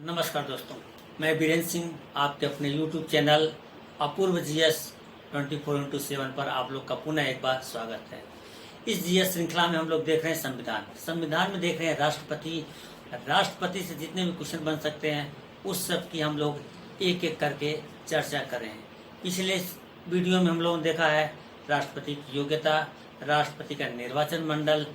नमस्कार दोस्तों, मैं बीरेंद्र सिंह आपके अपने YouTube चैनल अपूर्व GS 24x7 पर आप लोग का पुनः एक बार स्वागत है। इस GS श्रृंखला में हम लोग देख रहे हैं संविधान में देख रहे हैं राष्ट्रपति से जितने भी क्वेश्चन बन सकते हैं उस सब की हम लोग एक एक करके चर्चा कर रहे हैं। पिछले वीडियो में हम लोगों ने देखा है राष्ट्रपति की योग्यता, राष्ट्रपति का निर्वाचन मंडल,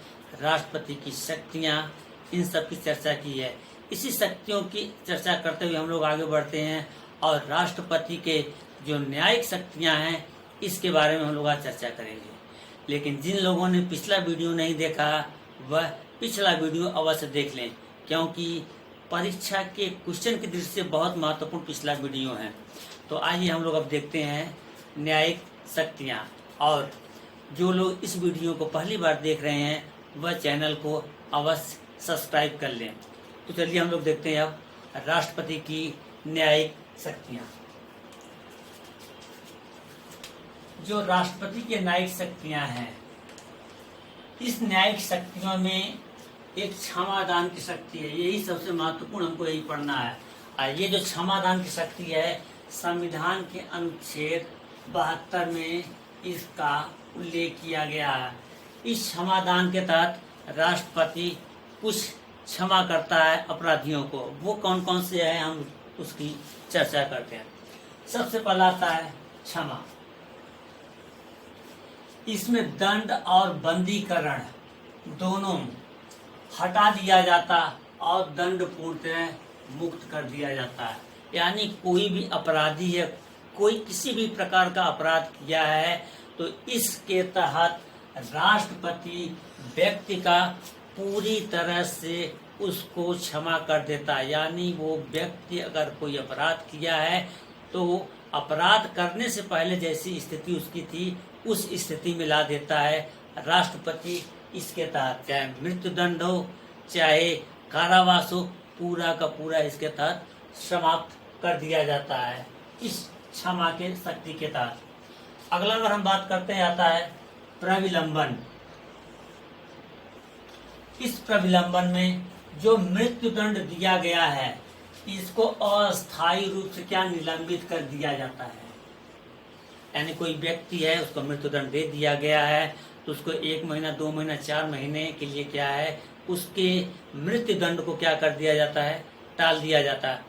राष्ट्रपति की शक्तियाँ, इन सब की चर्चा की है। इसी शक्तियों की चर्चा करते हुए हम लोग आगे बढ़ते हैं और राष्ट्रपति के जो न्यायिक शक्तियां हैं इसके बारे में हम लोग आज चर्चा करेंगे। लेकिन जिन लोगों ने पिछला वीडियो नहीं देखा वह पिछला वीडियो अवश्य देख लें, क्योंकि परीक्षा के क्वेश्चन की दृष्टि से बहुत महत्वपूर्ण पिछला वीडियो है। तो आइए हम लोग अब देखते हैं न्यायिक शक्तियाँ। और जो लोग इस वीडियो को पहली बार देख रहे हैं वह चैनल को अवश्य सब्सक्राइब कर लें। तो चलिए हम लोग देखते हैं अब राष्ट्रपति की न्यायिक शक्तियां। जो राष्ट्रपति के न्यायिक शक्तियां हैं, इस न्यायिक शक्तियों में एक क्षमादान की शक्ति है। यही सबसे महत्वपूर्ण, हमको यही पढ़ना है। और ये जो क्षमादान की शक्ति है, संविधान के अनुच्छेद 72 में इसका उल्लेख किया गया है। इस क्षमादान के तहत राष्ट्रपति कुछ क्षमा करता है अपराधियों को। वो कौन कौन से हैं हम उसकी चर्चा करते हैं। सबसे पहला आता है क्षमा। इसमें दंड और बंदीकरण दोनों हटा दिया जाता और दंड पूर्णतः मुक्त कर दिया जाता है। यानी कोई भी अपराधी है, कोई किसी भी प्रकार का अपराध किया है तो इसके तहत राष्ट्रपति व्यक्ति का पूरी तरह से उसको क्षमा कर देता है। यानी वो व्यक्ति अगर कोई अपराध किया है तो अपराध करने से पहले जैसी स्थिति उसकी थी उस स्थिति में ला देता है राष्ट्रपति। इसके तहत चाहे मृत्युदंड हो चाहे कारावास हो, पूरा का पूरा इसके तहत समाप्त कर दिया जाता है इस क्षमा के शक्ति के तहत। अगला अगर हम बात करते हैं आता है प्रविलंबन। इस प्रविलंबन में जो मृत्युदंड दिया गया है इसको अस्थायी रूप से क्या निलंबित कर दिया जाता है। यानी कोई व्यक्ति है, उसको मृत्युदंड दे दिया गया है तो उसको 1 महीना 2 महीना 4 महीने के लिए क्या है, उसके मृत्युदंड को क्या कर दिया जाता है, टाल दिया जाता है।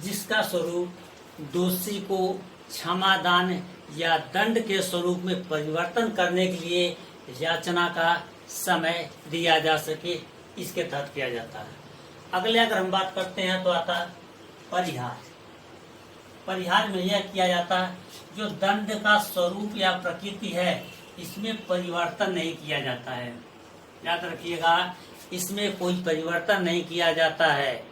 जिसका स्वरूप दोषी को क्षमादान या दंड के स्वरूप में परिवर्तन करने के लिए याचना का समय दिया जा सके, इसके तहत किया जाता है। अगले अगर हम बात करते हैं तो आता है परिहार। परिहार में यह किया जाता है जो दंड का स्वरूप या प्रकृति है इसमें परिवर्तन नहीं किया जाता है। याद रखिएगा, इसमें कोई परिवर्तन नहीं किया जाता है।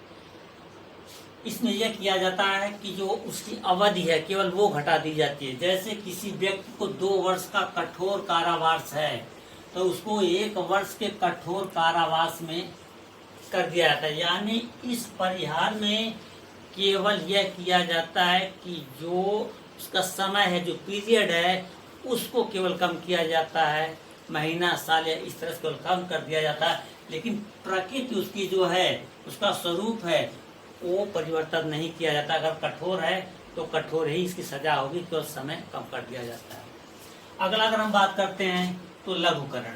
इसमें यह किया जाता है कि जो उसकी अवधि है केवल वो घटा दी जाती है। जैसे किसी व्यक्ति को 2 वर्ष का कठोर कारावास है तो उसको 1 वर्ष के कठोर कारावास में कर दिया जाता है। यानी इस परिहार में केवल यह किया जाता है कि जो उसका समय है, जो पीरियड है, उसको केवल कम किया जाता है। महीना, साल या इस तरह से केवल कम कर दिया जाता है। लेकिन प्रकृति उसकी जो है, उसका स्वरूप है, वो परिवर्तन नहीं किया जाता। अगर कठोर है तो कठोर ही इसकी सजा होगी, केवल समय कम कर दिया जाता है। अगला अगर हम बात करते हैं तो लघुकरण।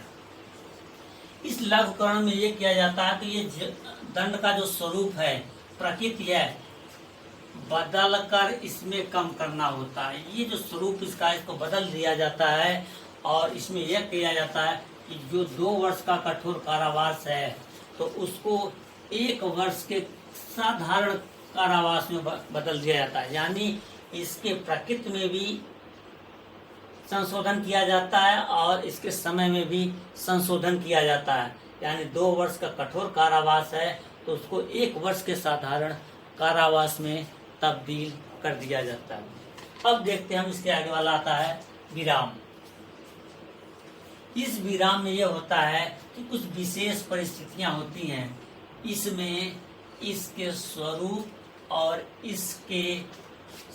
इस लघुकरण में ये किया जाता है कि ये दंड का जो स्वरूप है, प्रकृति है, बदल कर इसमें कम करना होता है। ये जो स्वरूप इसका, इसको बदल दिया जाता है और इसमें यह किया जाता है कि जो 2 वर्ष का कठोर कारावास है तो उसको 1 वर्ष के साधारण कारावास में बदल दिया जाता है। यानी इसके प्रकृति में भी संशोधन किया जाता है और इसके समय में भी संशोधन किया जाता है। यानी 2 वर्ष का कठोर कारावास है तो उसको 1 वर्ष के साधारण कारावास में तब्दील कर दिया जाता है। अब देखते हैं हम इसके आगे वाला आता है विराम। इस विराम में यह होता है कि कुछ विशेष परिस्थितियां होती हैं, इसमें इसके स्वरूप और इसके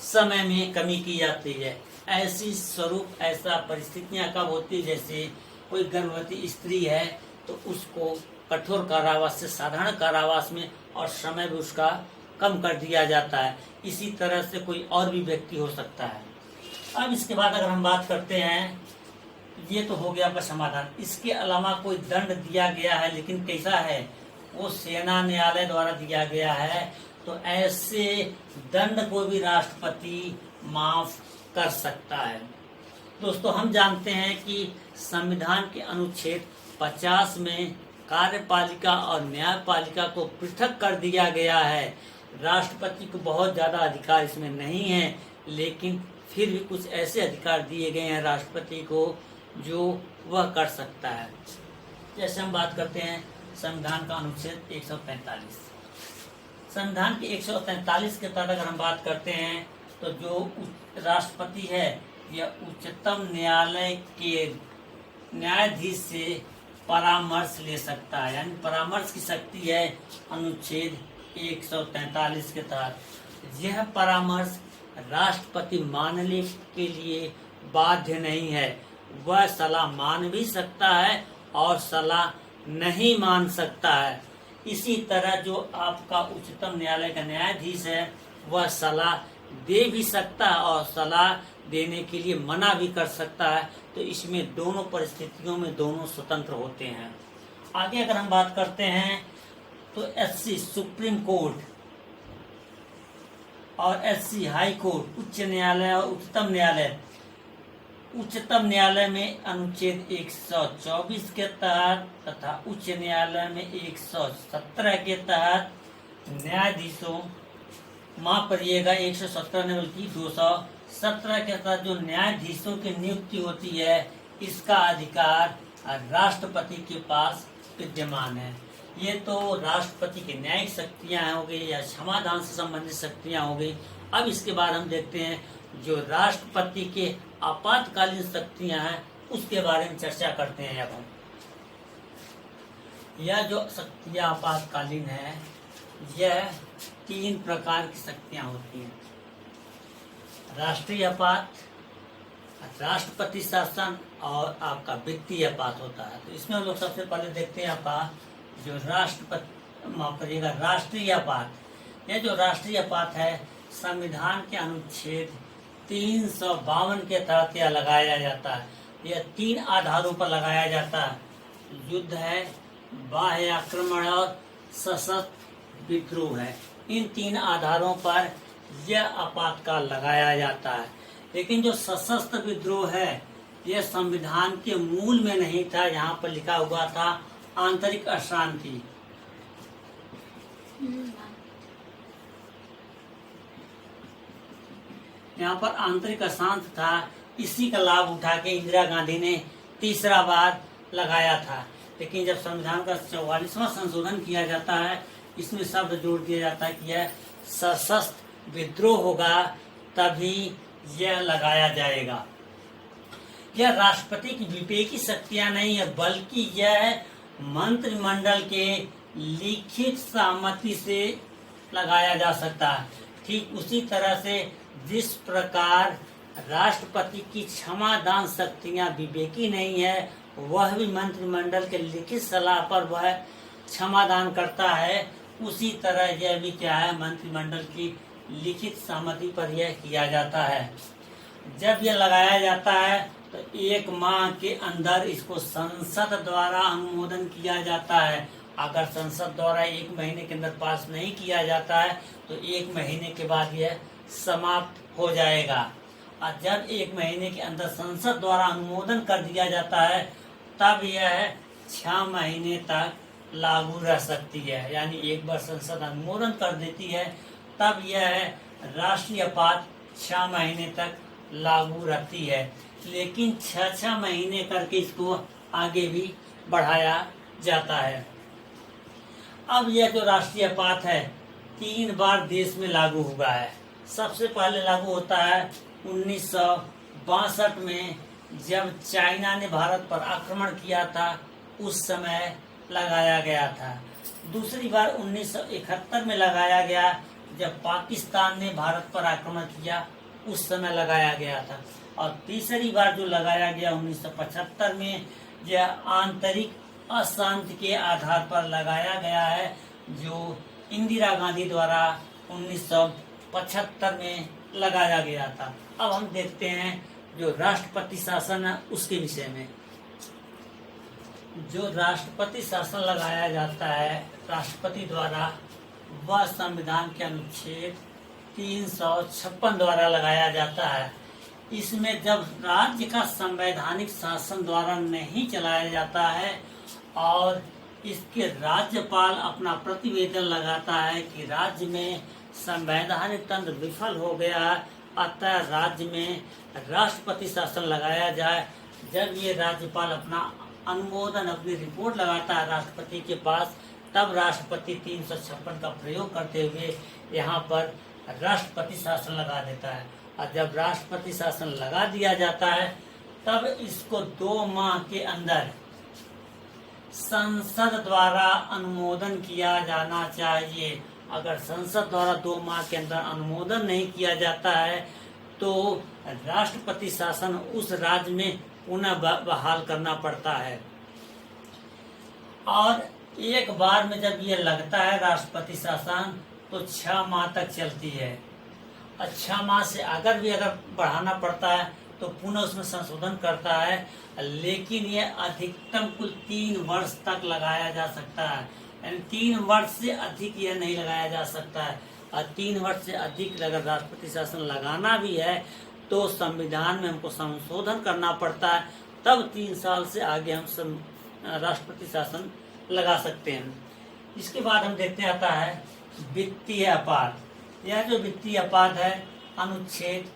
समय में कमी की जाती है। ऐसी स्वरूप, ऐसा परिस्थितियां कब होती है, जैसे कोई गर्भवती स्त्री है तो उसको कठोर कारावास से साधारण कारावास में और समय भी उसका कम कर दिया जाता है। इसी तरह से कोई और भी व्यक्ति हो सकता है। अब इसके बाद अगर हम बात करते हैं, ये तो हो गया आपका समाधान। इसके अलावा कोई दंड दिया गया है, लेकिन कैसा है, वो सेना न्यायालय द्वारा दिया गया है, तो ऐसे दंड को भी राष्ट्रपति माफ कर सकता है। दोस्तों, हम जानते हैं कि संविधान के अनुच्छेद 50 में कार्यपालिका और न्यायपालिका को पृथक कर दिया गया है। राष्ट्रपति को बहुत ज्यादा अधिकार इसमें नहीं है, लेकिन फिर भी कुछ ऐसे अधिकार दिए गए हैं राष्ट्रपति को जो वह कर सकता है। जैसे हम बात करते हैं संविधान का अनुच्छेद 143। संविधान के 143 के तहत अगर हम बात करते हैं, तो जो राष्ट्रपति है यह उच्चतम न्यायालय के न्यायाधीश से परामर्श ले सकता है, यानी परामर्श की शक्ति है अनुच्छेद 143 के तहत। यह परामर्श राष्ट्रपति मानने के लिए बाध्य नहीं है, वह सलाह मान भी सकता है और सलाह नहीं मान सकता है। इसी तरह जो आपका उच्चतम न्यायालय का न्यायाधीश है वह सलाह दे भी सकता है और सलाह देने के लिए मना भी कर सकता है। तो इसमें दोनों परिस्थितियों में दोनों स्वतंत्र होते हैं। आगे अगर हम बात करते हैं, तो एससी सुप्रीम कोर्ट और एससी हाई कोर्ट, उच्च न्यायालय और उच्चतम न्यायालय। उच्चतम न्यायालय में अनुच्छेद 124 के तहत तथा उच्च न्यायालय में 117 के तहत न्यायाधीशों, माफ करिएगा 117 ने बल्कि 217 के तहत जो न्यायाधीशों की नियुक्ति होती है, इसका अधिकार राष्ट्रपति के पास विद्यमान है। ये तो राष्ट्रपति की न्यायिक शक्तियां हो गई या क्षमादान से संबंधित शक्तियां हो गई। अब इसके बाद हम देखते हैं जो राष्ट्रपति के आपातकालीन शक्तियां हैं, उसके बारे में चर्चा करते हैं। अब हम यह जो शक्तियां आपातकालीन है, यह 3 प्रकार की शक्तियां होती हैं। राष्ट्रीय आपात, राष्ट्रपति शासन और आपका वित्तीय आपात होता है। तो इसमें हम लोग सबसे पहले देखते हैं आपका जो राष्ट्रीय आपात। यह जो राष्ट्रीय आपात है, संविधान के अनुच्छेद 352 के तहत यह लगाया जाता है। यह 3 आधारों पर लगाया जाता है, युद्ध है, बाह्य आक्रमण और सशस्त्र विद्रोह है। इन 3 आधारों पर यह आपातकाल लगाया जाता है। लेकिन जो सशस्त्र विद्रोह है, यह संविधान के मूल में नहीं था। यहाँ पर लिखा हुआ था आंतरिक अशांति। यहाँ पर आंतरिक अशांति था, इसी का लाभ उठा के इंदिरा गांधी ने तीसरा बार लगाया था। लेकिन जब संविधान का 44वां संशोधन किया जाता है, इसमें शब्द जोड़ दिया जाता है कि यह सशस्त्र विद्रोह होगा तभी यह लगाया जाएगा। यह राष्ट्रपति की विवेकी शक्तियां नहीं है, बल्कि यह मंत्रिमंडल के लिखित सहमति से लगाया जा सकता है। ठीक उसी तरह से जिस प्रकार राष्ट्रपति की क्षमादान शक्तियां विवेकी नहीं है, वह भी मंत्रिमंडल के लिखित सलाह पर वह क्षमादान करता है, उसी तरह यह भी क्या है, मंत्रिमंडल की लिखित सहमति पर यह किया जाता है। जब यह लगाया जाता है तो 1 माह के अंदर इसको संसद द्वारा अनुमोदन किया जाता है। अगर संसद द्वारा 1 महीने के अंदर पास नहीं किया जाता है तो 1 महीने के बाद यह समाप्त हो जाएगा। और जब 1 महीने के अंदर संसद द्वारा अनुमोदन कर दिया जाता है, तब यह 6 महीने तक लागू रह सकती है। यानी एक बार संसद अनुमोदन कर देती है, तब यह राष्ट्रीय आपात 6 महीने तक लागू रहती है। लेकिन 6 महीने करके इसको आगे भी बढ़ाया जाता है। अब यह जो राष्ट्रीय आपात है 3 बार देश में लागू हुआ है। सबसे पहले लागू होता है 1962 में, जब चाइना ने भारत पर आक्रमण किया था, उस समय लगाया गया था। दूसरी बार 1971 में लगाया गया, जब पाकिस्तान ने भारत पर आक्रमण किया, उस समय लगाया गया था। और तीसरी बार जो लगाया गया 1975 में, यह आंतरिक अशांति के आधार पर लगाया गया है, जो इंदिरा गांधी द्वारा 1975 में लगाया गया था। अब हम देखते हैं जो राष्ट्रपति शासन है उसके विषय में। जो राष्ट्रपति शासन लगाया जाता है राष्ट्रपति द्वारा, वह संविधान के अनुच्छेद 356 द्वारा लगाया जाता है। इसमें जब राज्य का संवैधानिक शासन द्वारा नहीं चलाया जाता है और इसके राज्यपाल अपना प्रतिवेदन लगाता है कि राज्य में संवैधानिक तंत्र विफल हो गया, अतः राज्य में राष्ट्रपति शासन लगाया जाए। जब ये राज्यपाल अपना अनुमोदन, अपनी रिपोर्ट लगाता है राष्ट्रपति के पास, तब राष्ट्रपति 356 का प्रयोग करते हुए यहाँ पर राष्ट्रपति शासन लगा देता है। और जब राष्ट्रपति शासन लगा दिया जाता है तब इसको 2 माह के अंदर संसद द्वारा अनुमोदन किया जाना चाहिए। अगर संसद द्वारा 2 माह के अंदर अनुमोदन नहीं किया जाता है तो राष्ट्रपति शासन उस राज्य में पुनः बहाल करना पड़ता है। और एक बार में जब ये लगता है राष्ट्रपति शासन तो 6 माह तक चलती है। और 6 माह से अगर बढ़ाना पड़ता है तो पुनः उसमें संशोधन करता है, लेकिन ये अधिकतम कुल 3 वर्ष तक लगाया जा सकता है। यानी 3 वर्ष से अधिक यह नहीं लगाया जा सकता है। और 3 वर्ष से अधिक अगर राष्ट्रपति शासन लगाना भी है तो संविधान में हमको संशोधन करना पड़ता है, तब 3 साल से आगे हम राष्ट्रपति शासन लगा सकते हैं। इसके बाद हम देखते आता है वित्तीय अपराध। यह जो वित्तीय अपराध है अनुच्छेद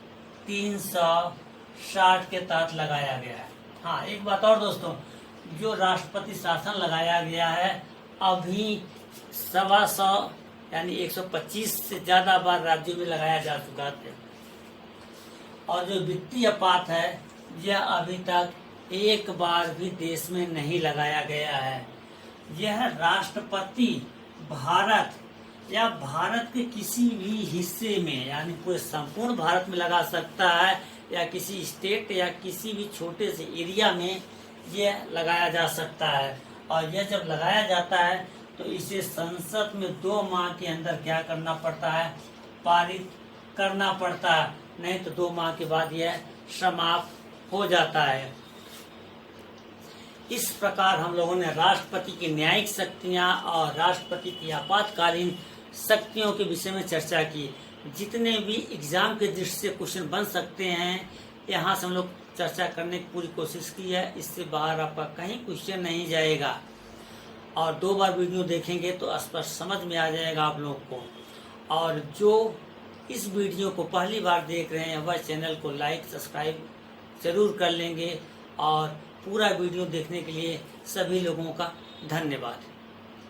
360 के तहत लगाया गया है। हाँ, एक बात और दोस्तों, जो राष्ट्रपति शासन लगाया गया है अभी 125 यानी 125 से ज्यादा बार राज्यों में लगाया जा चुका है। और जो वित्तीय अपराध है यह अभी तक एक बार भी देश में नहीं लगाया गया है। यह राष्ट्रपति भारत या भारत के किसी भी हिस्से में, यानी पूरे संपूर्ण भारत में लगा सकता है, या किसी स्टेट या किसी भी छोटे से एरिया में यह लगाया जा सकता है। और यह जब लगाया जाता है तो इसे संसद में 2 माह के अंदर क्या करना पड़ता है, पारित करना पड़ता है, नहीं तो 2 माह के बाद यह समाप्त हो जाता है। इस प्रकार हम लोगों ने राष्ट्रपति की न्यायिक शक्तियां और राष्ट्रपति की आपातकालीन शक्तियों के विषय में चर्चा की। जितने भी एग्जाम के दृष्टि से क्वेश्चन बन सकते हैं, यहाँ से हम लोग चर्चा करने की पूरी कोशिश की है। इससे बाहर आपका कहीं क्वेश्चन नहीं जाएगा। और 2 बार वीडियो देखेंगे तो स्पष्ट समझ में आ जाएगा आप लोग को। और जो इस वीडियो को पहली बार देख रहे हैं वह चैनल को लाइक सब्सक्राइब जरूर कर लेंगे। और पूरा वीडियो देखने के लिए सभी लोगों का धन्यवाद।